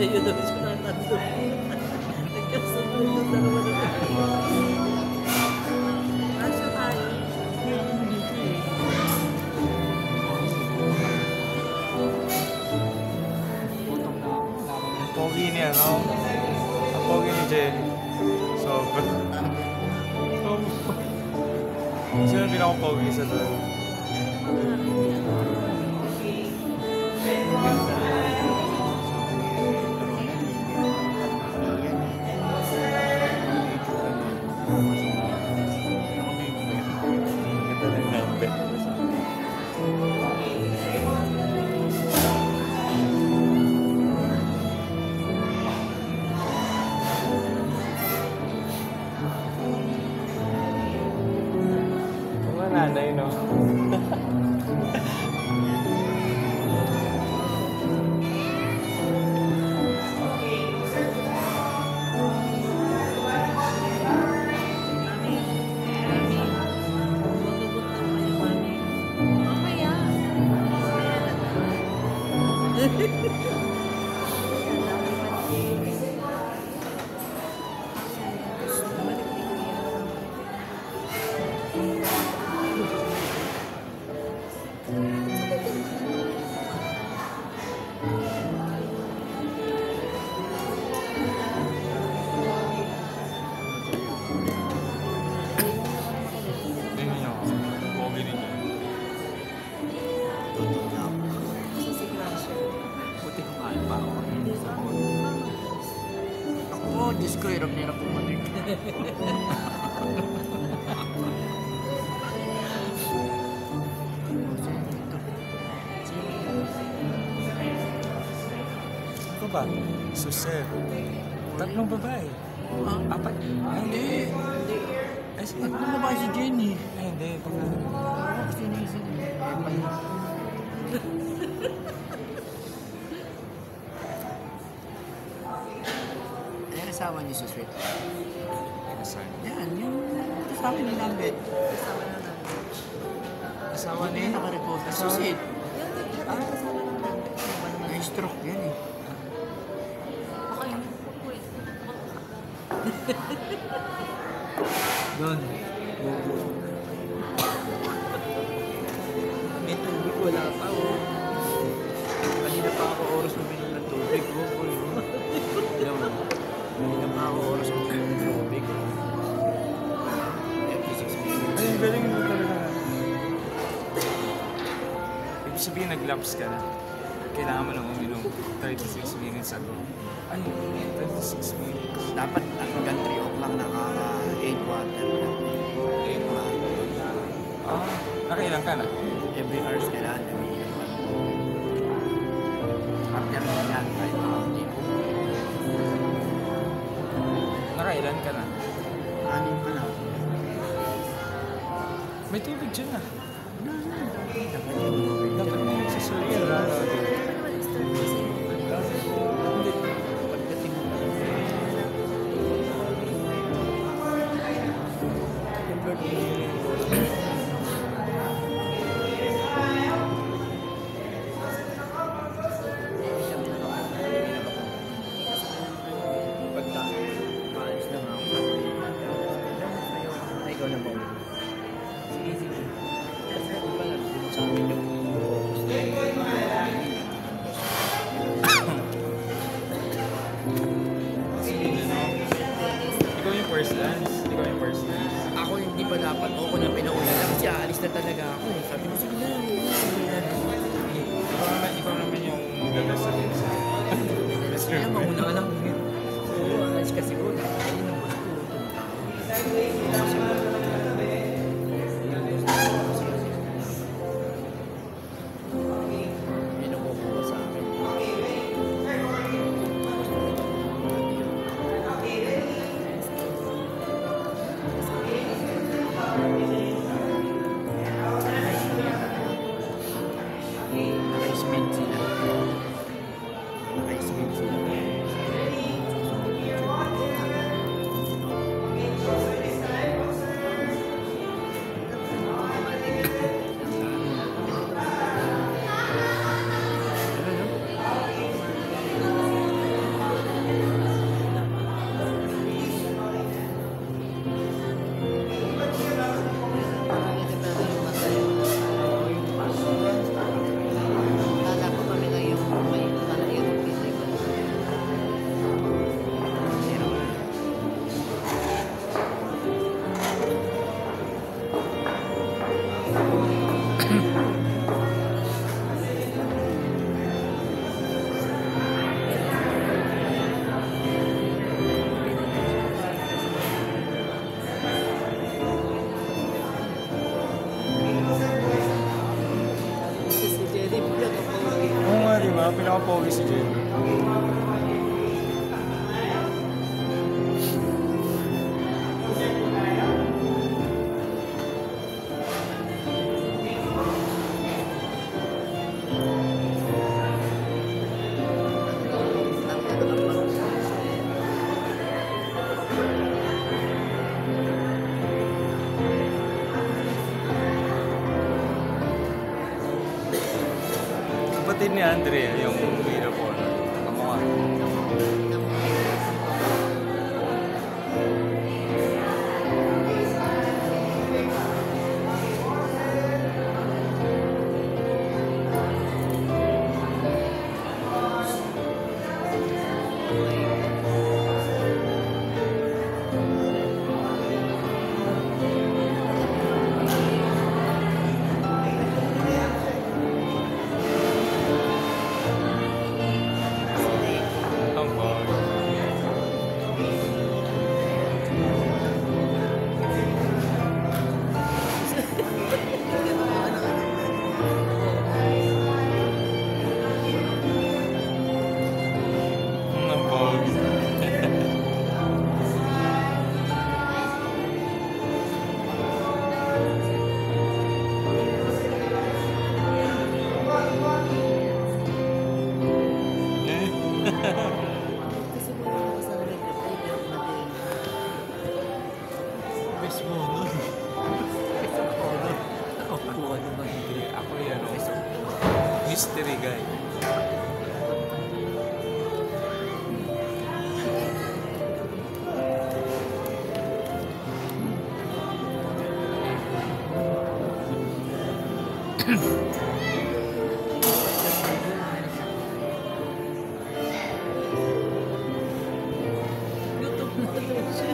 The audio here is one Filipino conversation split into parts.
Ayun daw siya na tatlo. Nagkasunod yung dalawa na tayo. Asya tayo. Putong na ako. Ang pogi niya, no? Ang pogi ni Jenny. Sobrang. Sino ang pinaka-pogi sa doon? Nanay, no? Diyos ko, hirap-hirap pumanik. Ito ba? Suset. Tatlong babae. Apat? Hindi. Ay, sige. Ano ba si Jenny? Ay, hindi. Ayan, asawa ni Suswit. Kasal. Yan, yung kasama ni Lambet. Asawa Ano ni? yung nakareport? Suswit. May stroke yan eh. Doon. May tubig, wala pa oh. Kanina pa ako oras uminom ng tubig. Alam mo, kanina pa ako oras uminom ng tubig. Every 6 minutes. Ay, ang galing mo talaga. Ibig sabihin, nag-laps ka na. Kailangan mo nang uminom 36 minutes ago. Ay, 36 minutes. Dapat hanggang 3 o'clock nakaka-8 water. 8 water. Ah, nakailan ka na? Every hours kailangan uminom. After yan, kahit hindi po. Nakailan ka na? Anin pa lang. May tubig dyan na. Dapat yung tubig. Dapat mo nagsasurya. Pagdating mo. Maalis lang ako. Ay, ikaw na ba? Sige, sige. Kasi ako pala, sa amin yung Ikaw yung first dance. Ikaw yung first dance. ako hindi pa dapat ako na pinauna lang kasi aalis na talaga ako. Sabi ko, sige na. Ikaw naman yung ganda sa dance. Kaya mauna ka lang. Oo, aalis kasi ko. Ayun ang boss ko. Yun ang kukuha sa akin. Naka-speed sila. Naka-speed sila. pinaka-pogi si Jen. Kapatid ni Andrea, yung Mira po. Kamukha. Ang pogi. Ang pogi. Kasi mo naman sa nag-reply, pero natin. Best mo nun. Best mo nun. Nakakuha naman. Ako yan, mystery guy. YouTube na daw siya.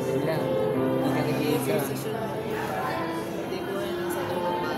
Sila. Hindi ka nag-iisa. Session mo. Hindi ko ay nasa loob pa.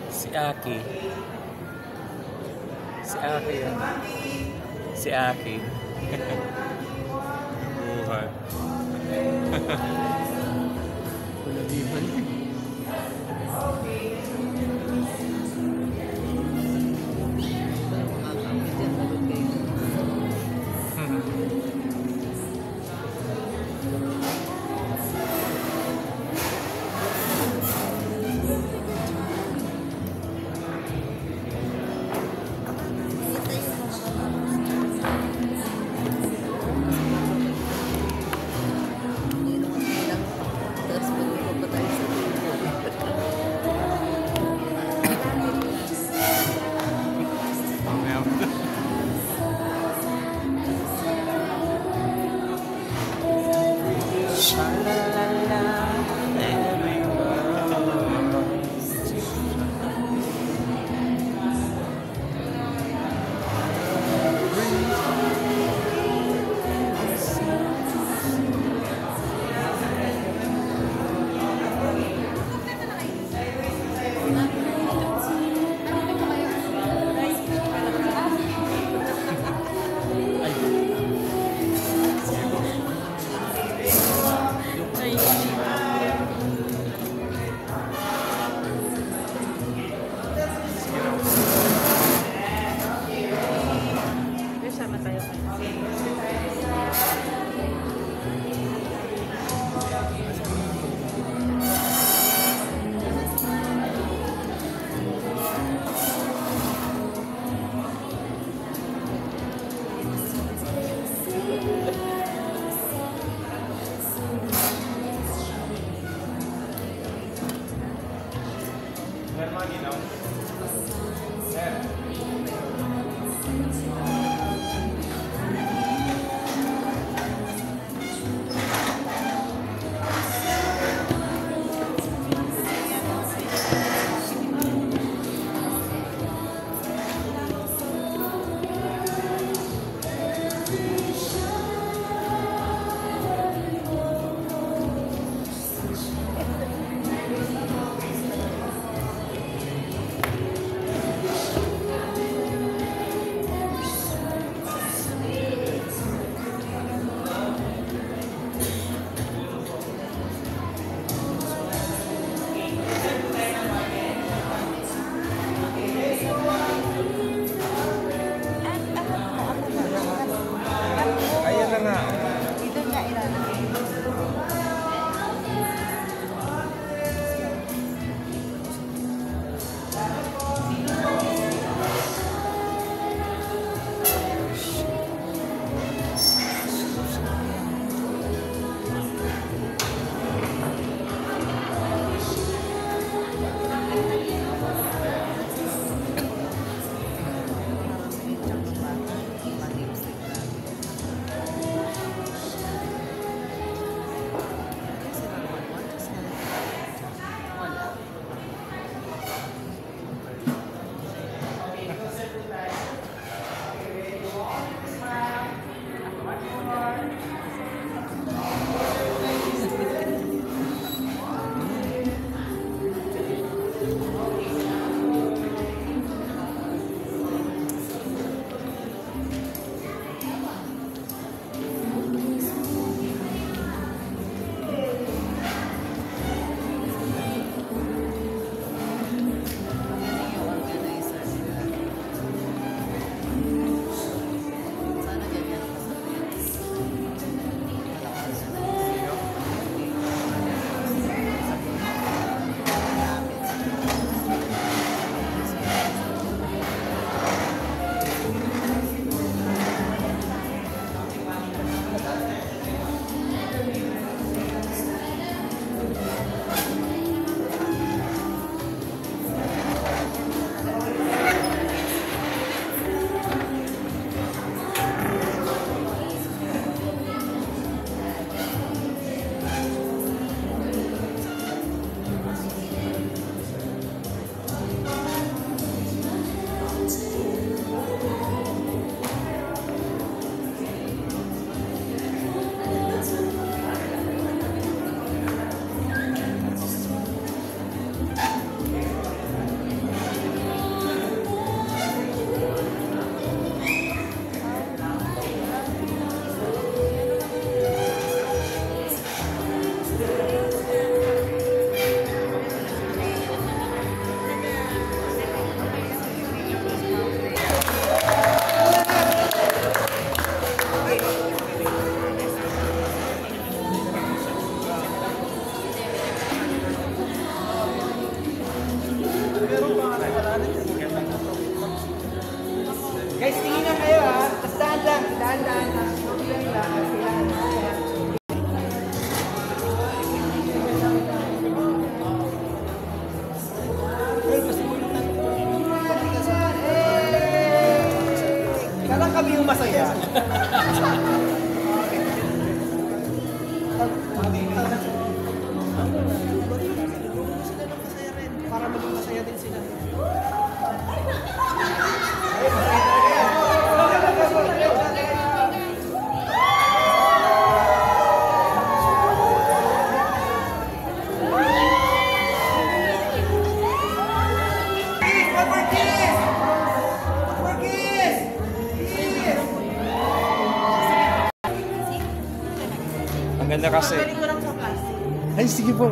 Si Aki. Si Aki yan. Si Aki. Buhay. Wala liban. Makakapit yan, sagot kayo. Tapos magpupunta pa tayo sa Sama tayo. sila ng masaya rin. Para maging masaya din sila. Ang ganda kasi. Pagaling ko lang sa plastic. Ay, sige po.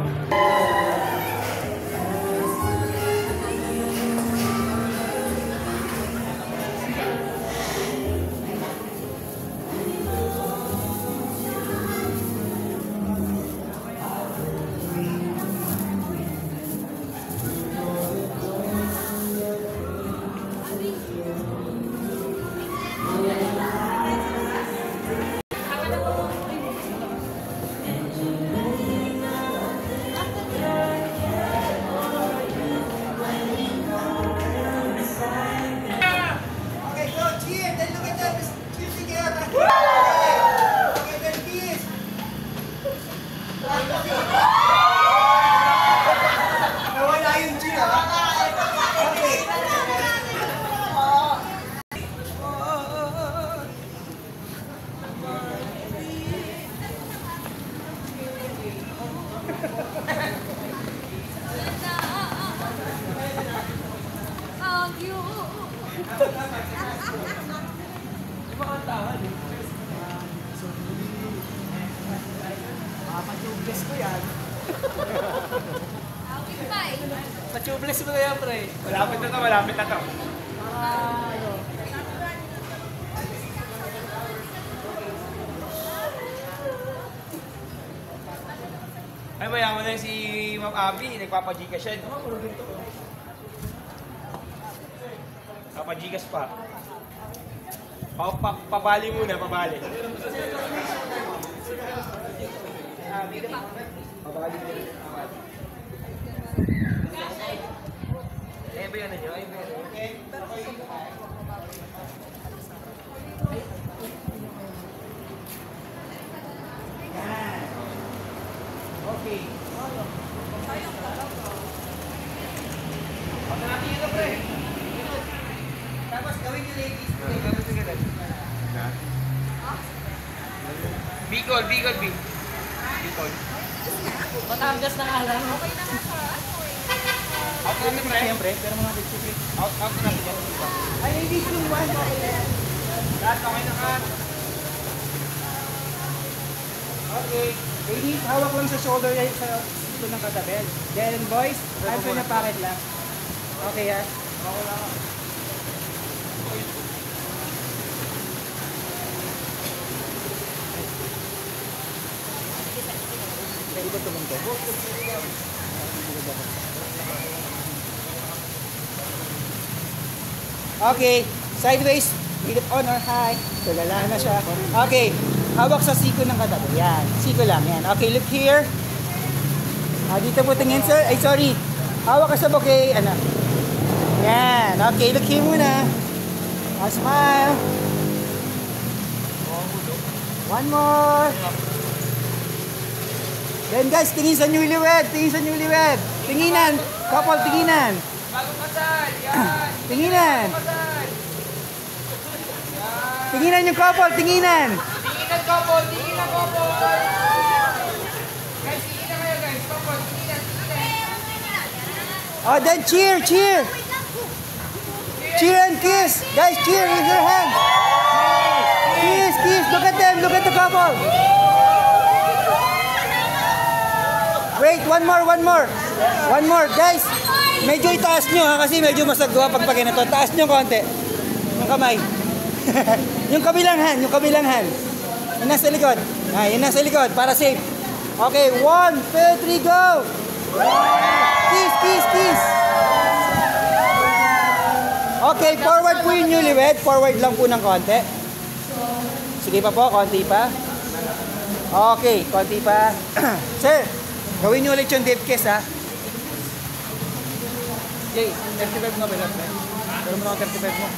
Patubeless ko yan. Patubeless mo na yan, pre. Malapit na to, malapit na to. Ay, bayan mo na si Ma'am Abby, nagpapagikas siya. Papagikas pa. Pabali muna, pabali. Pabali muna. Ay, bayan na nyo. Ay, bayan. Okay. Okay. Pag natin ito, pre. Tapos gawin yung ladies. Bicol, Bicol, Bicol. Batangas na nga lang. Okay na nga sa Out natin, pre. Siyempre, pero mga picture. Out natin yan. Ay, ladies yung one. Lahat, okay na ka. Okay. Ladies, hawak lang sa shoulder yan sa ito ng katabel. Then boys, answer na packet lang. Okay ha? Okay lang. Pwede ba tumungkol? Okay, sideways, hit on or high. Tulala na siya. Okay, hawak sa siko ng katabi. Yan, siko lang. Yan. Okay, look here. Dito po tingin, sir. Ay, sorry. Hawak ka sa bouquet. Ano? Yan. Okay, look here muna. Smile. One more. Then guys, tingin sa newlywed. Tingin sa newlywed. Tinginan. Couple, tinginan. Bagong kasal, yan. Tinginan. Kasal. Tinginan yung couple, tinginan. Tinginan couple, tinginan couple. Guys, tinginan kayo guys. Couple, tinginan, tinginan. Oh, then cheer, cheer. Cheer and kiss. Guys, cheer with your hands. Kiss, kiss. Look at them. Look at the couple. Wait, one more, one more. One more, guys. Medyo itaas nyo ha, kasi medyo masagwa pag pagkinato. Taas nyo konti. Yung kamay. Yung kabilang hand, yung kabilang hand. Yung nasa likod. Yung nasa likod, para safe. Okay, 1, 2, 3, go! Kiss, kiss, kiss! Okay, forward po yung newlywed. Forward lang po ng konti. Sige pa po, konti pa. Okay, konti pa. Sir, gawin nyo ulit yung deep kiss ha. Okay, 35 mo ba lang? Pero mo lang 35 mo.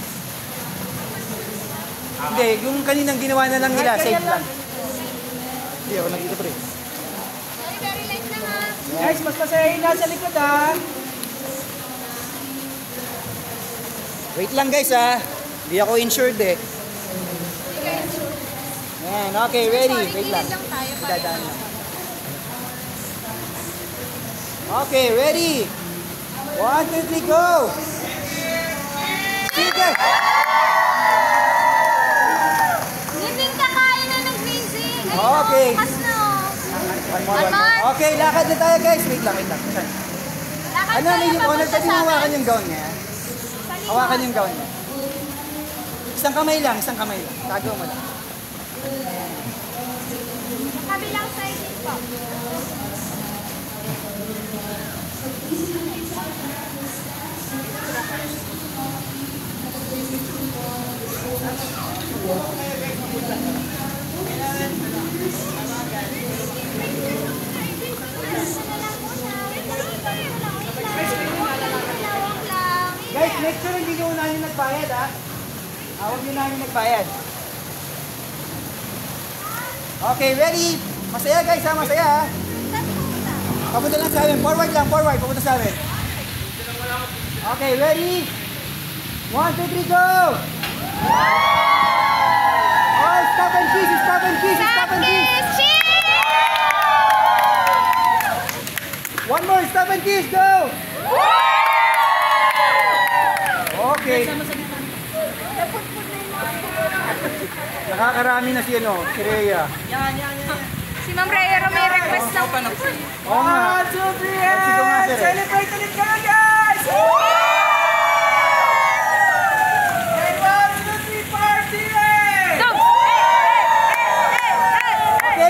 Hindi, yung kaninang ginawa na lang nila, safe lang. Hindi, ako nandito pre. Very light lang ha. Guys, mas masayahin na sa likod ha. Wait lang guys ha. Hindi ako insured eh. Yan, okay, ready. Wait lang. Dadaan lang. Okay, ready. 1, 2, 3, go! Sige! Living kakain na ng grazing. Ayun, Okay. bukas na. One more. Okay, lakad na tayo guys. Wait lang. Lakad Ano, tayo may honor papunta pwede sa hawakan amin. yung gown niya. Hawakan yung gown niya. Isang kamay lang. Tago mo lang. Kabilang side din po. Guys, make sure hindi nyo unahin yung nagbayad ha. Huwag nyo unahin yung nagbayad. Okay, ready? Masaya guys ha, masaya ha. Papunta lang sa amin. Forward lang, papunta sa amin. Okay, ready? 1, 2, 3, go! Oh, stop and kiss, stop and kiss, stop and kiss! One more, stop and kiss, go! Okay. Nakakarami na si Rhea. Si Ma'am Rhea may request lang. Oo nga. 1, 2, 3, Sige nga, sir. celebrate ulit kami guys!